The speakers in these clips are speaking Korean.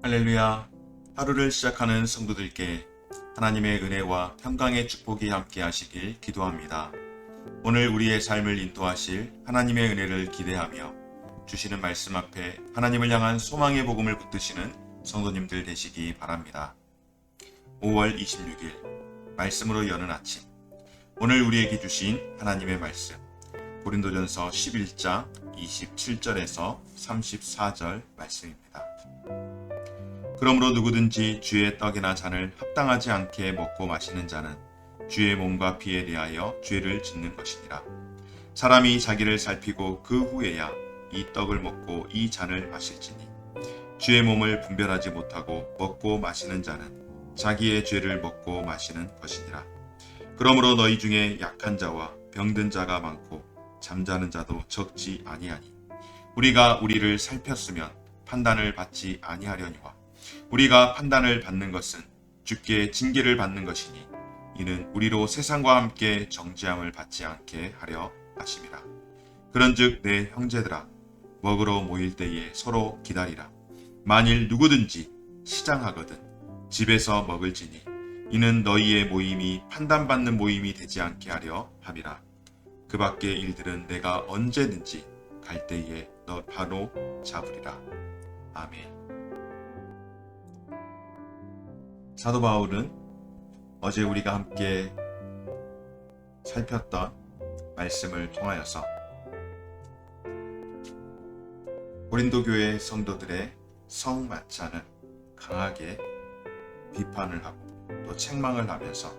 할렐루야. 하루를 시작하는 성도들께 하나님의 은혜와 평강의 축복이 함께 하시길 기도합니다. 오늘 우리의 삶을 인도하실 하나님의 은혜를 기대하며 주시는 말씀 앞에 하나님을 향한 소망의 복음을 붙드시는 성도님들 되시기 바랍니다. 5월 26일 말씀으로 여는 아침, 오늘 우리에게 주신 하나님의 말씀 고린도전서 11장 27절에서 34절 말씀입니다. 그러므로 누구든지 주의 떡이나 잔을 합당하지 않게 먹고 마시는 자는 주의 몸과 피에 대하여 죄를 짓는 것이니라. 사람이 자기를 살피고 그 후에야 이 떡을 먹고 이 잔을 마실지니 주의 몸을 분별하지 못하고 먹고 마시는 자는 자기의 죄를 먹고 마시는 것이니라. 그러므로 너희 중에 약한 자와 병든 자가 많고 잠자는 자도 적지 아니하니 우리가 우리를 살폈으면 판단을 받지 아니하려니와 우리가 판단을 받는 것은 주께 징계를 받는 것이니 이는 우리로 세상과 함께 정죄함을 받지 않게 하려 하심이라. 그런즉 내 형제들아, 먹으러 모일 때에 서로 기다리라. 만일 누구든지 시장하거든 집에서 먹을지니 이는 너희의 모임이 판단받는 모임이 되지 않게 하려 함이라. 그 밖의 일들은 내가 언제든지 갈 때에 너 바로 잡으리라. 아멘. 사도 바울은 어제 우리가 함께 살폈던 말씀을 통하여서 고린도 교회 성도들의 성만찬을 강하게 비판을 하고 또 책망을 하면서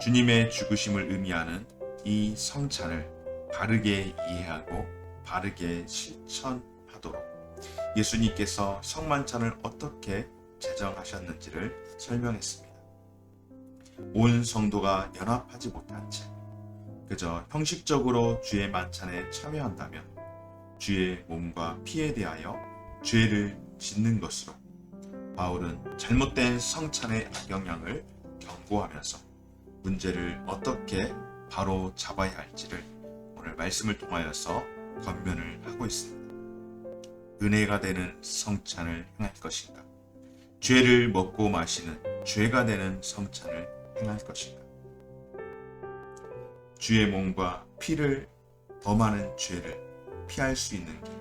주님의 죽으심을 의미하는 이 성찬을 바르게 이해하고 바르게 실천하도록 예수님께서 성만찬을 어떻게 제정하셨는지를 설명했습니다. 온 성도가 연합하지 못한 채 그저 형식적으로 주의 만찬에 참여한다면 주의 몸과 피에 대하여 죄를 짓는 것으로 바울은 잘못된 성찬의 악영향을 경고하면서 문제를 어떻게 바로 잡아야 할지를 오늘 말씀을 통하여서 권면을 하고 있습니다. 은혜가 되는 성찬을 행할 것인가? 죄를 먹고 마시는 죄가 되는 성찬을 행할 것인가? 주의 몸과 피를 범하는 죄를 피할 수 있는 길.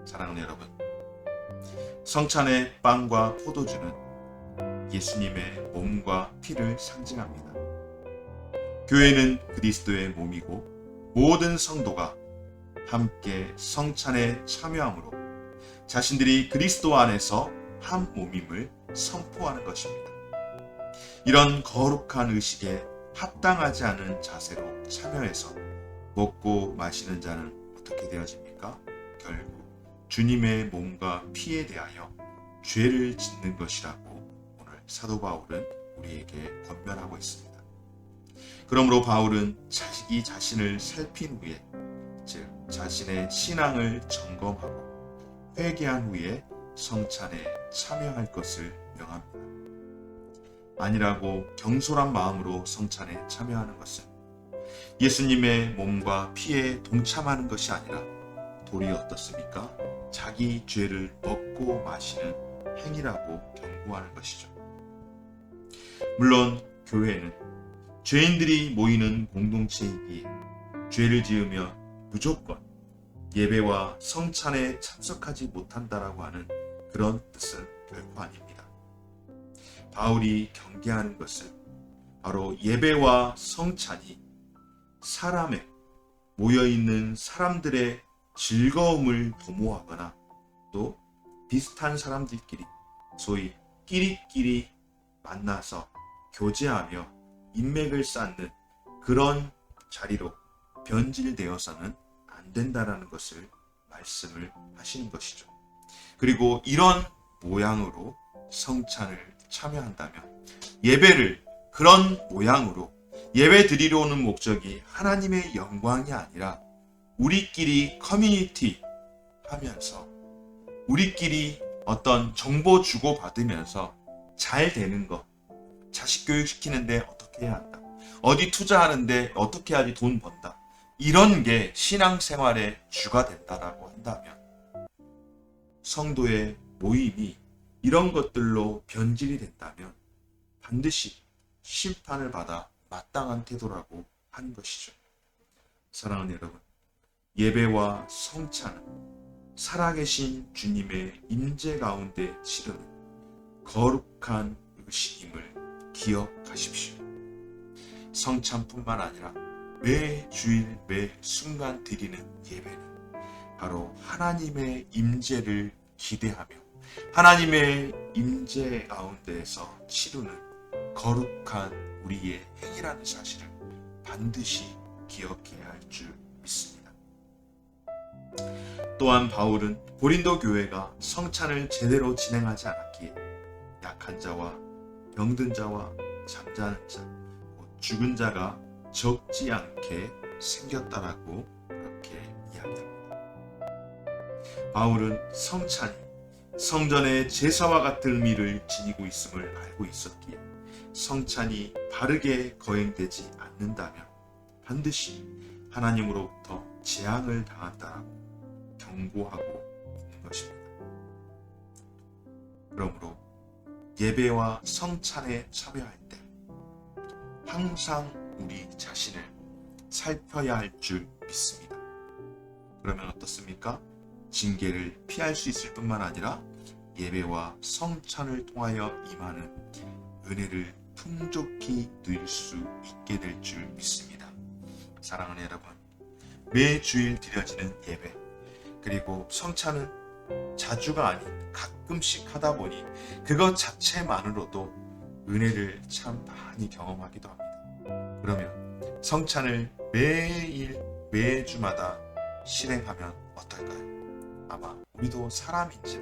사랑하는 여러분, 성찬의 빵과 포도주는 예수님의 몸과 피를 상징합니다. 교회는 그리스도의 몸이고 모든 성도가 함께 성찬에 참여함으로 자신들이 그리스도 안에서 한 몸임을 선포하는 것입니다. 이런 거룩한 의식에 합당하지 않은 자세로 참여해서 먹고 마시는 자는 어떻게 되어집니까? 결국 주님의 몸과 피에 대하여 죄를 짓는 것이라고 오늘 사도 바울은 우리에게 권면하고 있습니다. 그러므로 바울은 자식이 자신을 살핀 후에, 즉 자신의 신앙을 점검하고 회개한 후에 성찬에 참여할 것을 명합니다. 아니라고 경솔한 마음으로 성찬에 참여하는 것은 예수님의 몸과 피에 동참하는 것이 아니라 도리어 어떻습니까? 자기 죄를 먹고 마시는 행위라고 경고하는 것이죠. 물론 교회는 죄인들이 모이는 공동체이기에 죄를 지으며 무조건 예배와 성찬에 참석하지 못한다라고 하는 그런 뜻은 결코 아닙니다. 바울이 경계하는 것은 바로 예배와 성찬이 사람의 모여있는 사람들의 즐거움을 도모하거나 또 비슷한 사람들끼리 소위 끼리끼리 만나서 교제하며 인맥을 쌓는 그런 자리로 변질되어서는 안 된다라는 것을 말씀을 하시는 것이죠. 그리고 이런 모양으로 성찬을 참여한다면 예배를 그런 모양으로 예배 드리러 오는 목적이 하나님의 영광이 아니라 우리끼리 커뮤니티 하면서 우리끼리 어떤 정보 주고받으면서 잘 되는 것, 자식 교육시키는데 어떻게 해야 한다, 어디 투자하는데 어떻게 해야지 돈 번다, 이런 게 신앙생활의 주가 된다라고 한다면 성도의 모임이 이런 것들로 변질이 된다면 반드시 심판을 받아 마땅한 태도라고 하는 것이죠. 사랑하는 여러분, 예배와 성찬은 살아계신 주님의 임재 가운데 치르는 거룩한 의식임을 기억하십시오. 성찬뿐만 아니라 매 주일 매 순간 드리는 예배는 바로 하나님의 임재를 기대하며 하나님의 임재 가운데에서 치르는 거룩한 우리의 행위라는 사실을 반드시 기억해야 할 줄 믿습니다. 또한 바울은 고린도 교회가 성찬을 제대로 진행하지 않았기에 약한 자와 병든 자와 잠자는 자, 죽은 자가 적지 않게 생겼다라고 그렇게 이야기합니다. 바울은 성찬이 성전의 제사와 같은 의미를 지니고 있음을 알고 있었기에 성찬이 바르게 거행되지 않는다면 반드시 하나님으로부터 재앙을 당한다라고 경고하고 있는 것입니다. 그러므로 예배와 성찬에 참여할 때 항상 우리 자신을 살펴야 할 줄 믿습니다. 그러면 어떻습니까? 징계를 피할 수 있을 뿐만 아니라 예배와 성찬을 통하여 임하는 은혜를 풍족히 누릴 수 있게 될 줄 믿습니다. 사랑하는 여러분, 매 주일 드려지는 예배 그리고 성찬은 자주가 아닌 가끔씩 하다 보니 그것 자체만으로도 은혜를 참 많이 경험하기도 합니다. 그러면 성찬을 매일 매주마다 실행하면 어떨까요? 아마 우리도 사람인지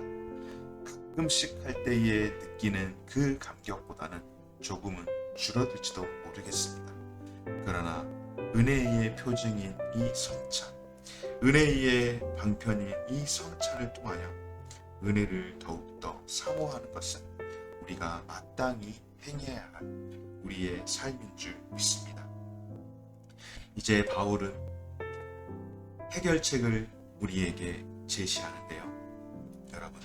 가끔씩 할 때에 느끼는 그 감격보다는 조금은 줄어들지도 모르겠습니다. 그러나 은혜의 표징인 이 성찬, 은혜의 방편인 이 성찬을 통하여 은혜를 더욱더 사모하는 것은 우리가 마땅히 행해야 할 우리의 삶인 줄 믿습니다. 이제 바울은 해결책을 우리에게 제시하는데요. 여러분,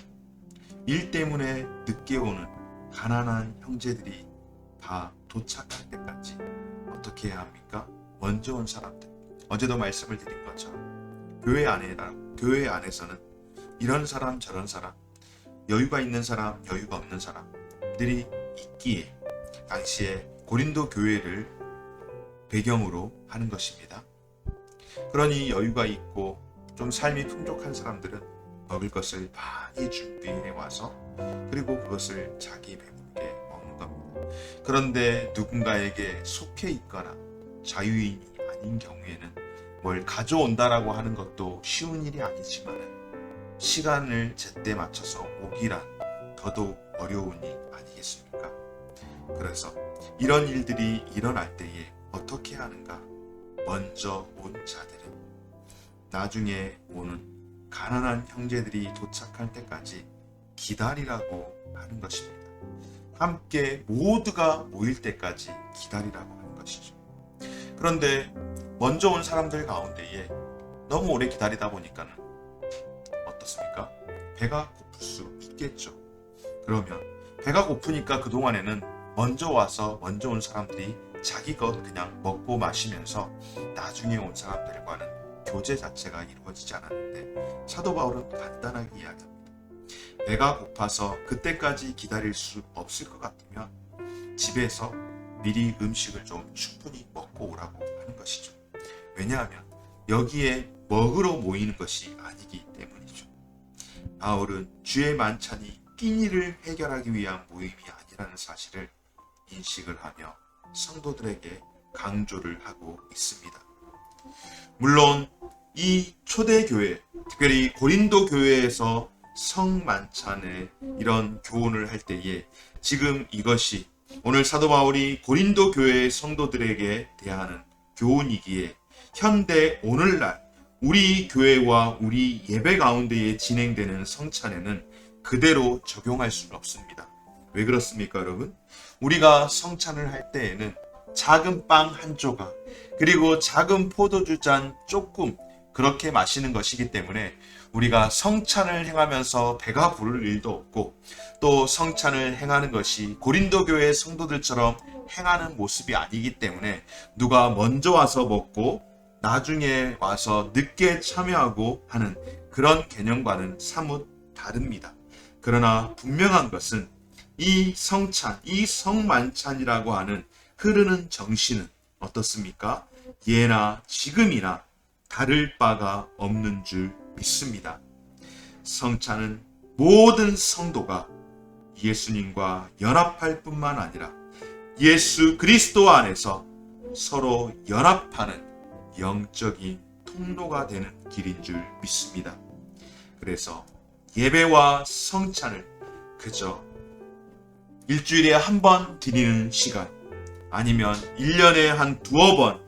일 때문에 늦게 오는 가난한 형제들이 다 도착할 때까지 어떻게 해야 합니까? 먼저 온 사람들, 어제도 말씀을 드린 것처럼 교회 안에서는 이런 사람 저런 사람, 여유가 있는 사람 여유가 없는 사람들이 있기에 당시에 고린도 교회를 배경으로 하는 것입니다. 그러니 여유가 있고 좀 삶이 풍족한 사람들은 먹을 것을 많이 준비해 와서 그리고 그것을 자기 배부르게 먹는 겁니다. 그런데 누군가에게 속해 있거나 자유인이 아닌 경우에는 뭘 가져온다라고 하는 것도 쉬운 일이 아니지만 시간을 제때 맞춰서 오기란 더더욱 어려운 일 아니겠습니까? 그래서 이런 일들이 일어날 때에 어떻게 하는가? 먼저 온 자들은 나중에 오는 가난한 형제들이 도착할 때까지 기다리라고 하는 것입니다. 함께 모두가 모일 때까지 기다리라고 하는 것이죠. 그런데 먼저 온 사람들 가운데에 너무 오래 기다리다 보니까는 어떻습니까? 배가 고플 수 있겠죠. 그러면 배가 고프니까 그동안에는 먼저 와서 먼저 온 사람들이 자기 것 그냥 먹고 마시면서 나중에 온 사람들과는 교제 자체가 이루어지지 않았는데 사도 바울은 간단하게 이야기합니다. 배가 고파서 그때까지 기다릴 수 없을 것 같으면 집에서 미리 음식을 좀 충분히 먹고 오라고 하는 것이죠. 왜냐하면 여기에 먹으러 모이는 것이 아니기 때문이죠. 바울은 주의 만찬이 끼니를 해결하기 위한 모임이 아니라는 사실을 인식을 하며 성도들에게 강조를 하고 있습니다. 물론 이 초대교회, 특별히 고린도 교회에서 성만찬의 이런 교훈을 할 때에 지금 이것이 오늘 사도 바울이 고린도 교회의 성도들에게 대하는 교훈이기에 현대 오늘날 우리 교회와 우리 예배 가운데에 진행되는 성찬에는 그대로 적용할 수는 없습니다. 왜 그렇습니까, 여러분? 우리가 성찬을 할 때에는 작은 빵 한 조각, 그리고 작은 포도주 잔 조금 그렇게 마시는 것이기 때문에 우리가 성찬을 행하면서 배가 부를 일도 없고, 또 성찬을 행하는 것이 고린도 교회 성도들처럼 행하는 모습이 아니기 때문에 누가 먼저 와서 먹고 나중에 와서 늦게 참여하고 하는 그런 개념과는 사뭇 다릅니다. 그러나 분명한 것은 이 성찬, 이 성만찬이라고 하는 흐르는 정신은 어떻습니까? 예나 지금이나 다를 바가 없는 줄 믿습니다. 성찬은 모든 성도가 예수님과 연합할 뿐만 아니라 예수 그리스도 안에서 서로 연합하는 영적인 통로가 되는 길인 줄 믿습니다. 그래서 예배와 성찬을 그저 일주일에 한 번 드리는 시간, 아니면 1년에 한 두어 번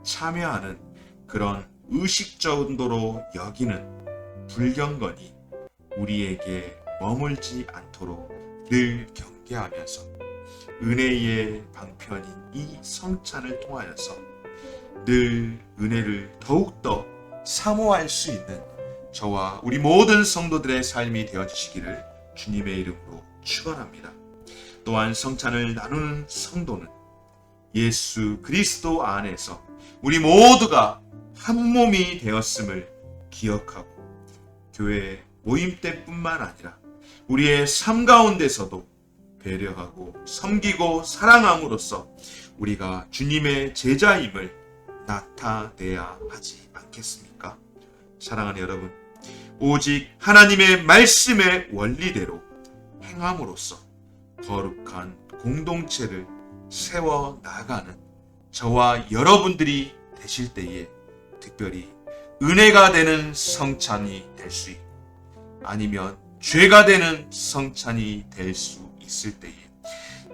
참여하는 그런 의식 정도로 여기는 불경건이 우리에게 머물지 않도록 늘 경계하면서 은혜의 방편인 이 성찬을 통하여서 늘 은혜를 더욱더 사모할 수 있는 저와 우리 모든 성도들의 삶이 되어주시기를 주님의 이름으로 축원합니다. 또한 성찬을 나누는 성도는 예수 그리스도 안에서 우리 모두가 한 몸이 되었음을 기억하고 교회 모임 때뿐만 아니라 우리의 삶 가운데서도 배려하고 섬기고 사랑함으로써 우리가 주님의 제자임을 나타내야 하지 않겠습니까? 사랑하는 여러분, 오직 하나님의 말씀의 원리대로 행함으로써 거룩한 공동체를 세워 나가는 저와 여러분들이 되실 때에 특별히 은혜가 되는 성찬이 될 수 있고, 아니면 죄가 되는 성찬이 될 수 있을 때에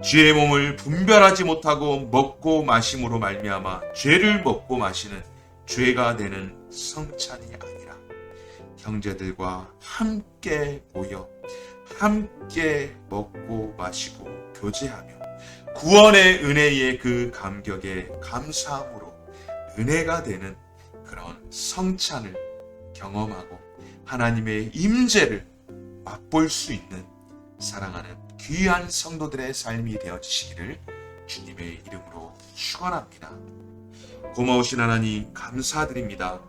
죄의 몸을 분별하지 못하고 먹고 마심으로 말미암아 죄를 먹고 마시는 죄가 되는 성찬이 아니라 형제들과 함께 모여 함께 먹고 마시고 교제하며 구원의 은혜의 그 감격에 감사함으로 은혜가 되는 그런 성찬을 경험하고 하나님의 임재를 맛볼 수 있는 사랑하는 귀한 성도들의 삶이 되어지시기를 주님의 이름으로 축원합니다. 고마우신 하나님 감사드립니다.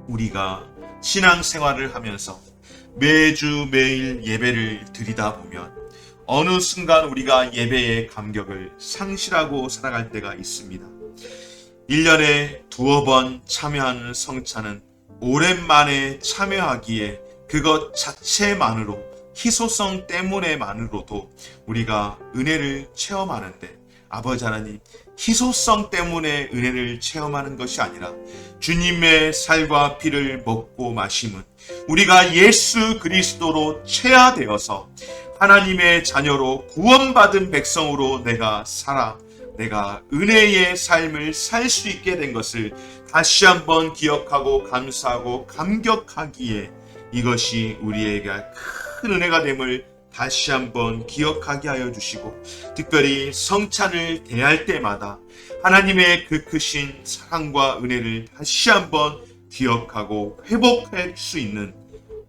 우리가 신앙생활을 하면서 매주 매일 예배를 드리다 보면 어느 순간 우리가 예배의 감격을 상실하고 살아갈 때가 있습니다. 1년에 두어 번 참여하는 성찬은 오랜만에 참여하기에 그것 자체만으로 희소성 때문에만으로도 우리가 은혜를 체험하는데, 아버지 하나님, 희소성 때문에 은혜를 체험하는 것이 아니라 주님의 살과 피를 먹고 마심은 우리가 예수 그리스도로 체화되어서 하나님의 자녀로 구원받은 백성으로 내가 은혜의 삶을 살 수 있게 된 것을 다시 한번 기억하고 감사하고 감격하기에 이것이 우리에게 큰 은혜가 됨을 다시 한번 기억하게 하여 주시고, 특별히 성찬을 대할 때마다 하나님의 그 크신 사랑과 은혜를 다시 한번 기억하고 회복할 수 있는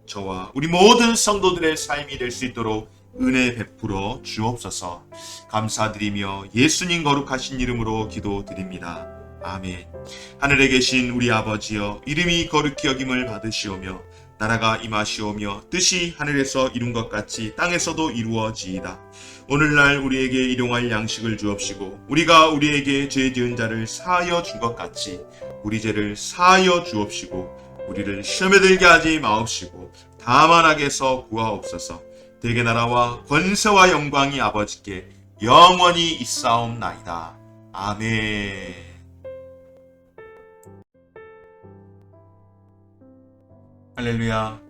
저와 우리 모든 성도들의 삶이 될 수 있도록 은혜 베풀어 주옵소서. 감사드리며 예수님 거룩하신 이름으로 기도드립니다. 아멘. 하늘에 계신 우리 아버지여, 이름이 거룩히 여김을 받으시오며 나라가 임하시오며 뜻이 하늘에서 이룬 것 같이 땅에서도 이루어지이다. 오늘날 우리에게 일용할 양식을 주옵시고 우리가 우리에게 죄 지은 자를 사하여 준 것 같이 우리 죄를 사하여 주옵시고 우리를 시험에 들게 하지 마옵시고 다만 악에서 구하옵소서. 대개 나라와 권세와 영광이 아버지께 영원히 있사옵나이다. 아멘. 할렐루야.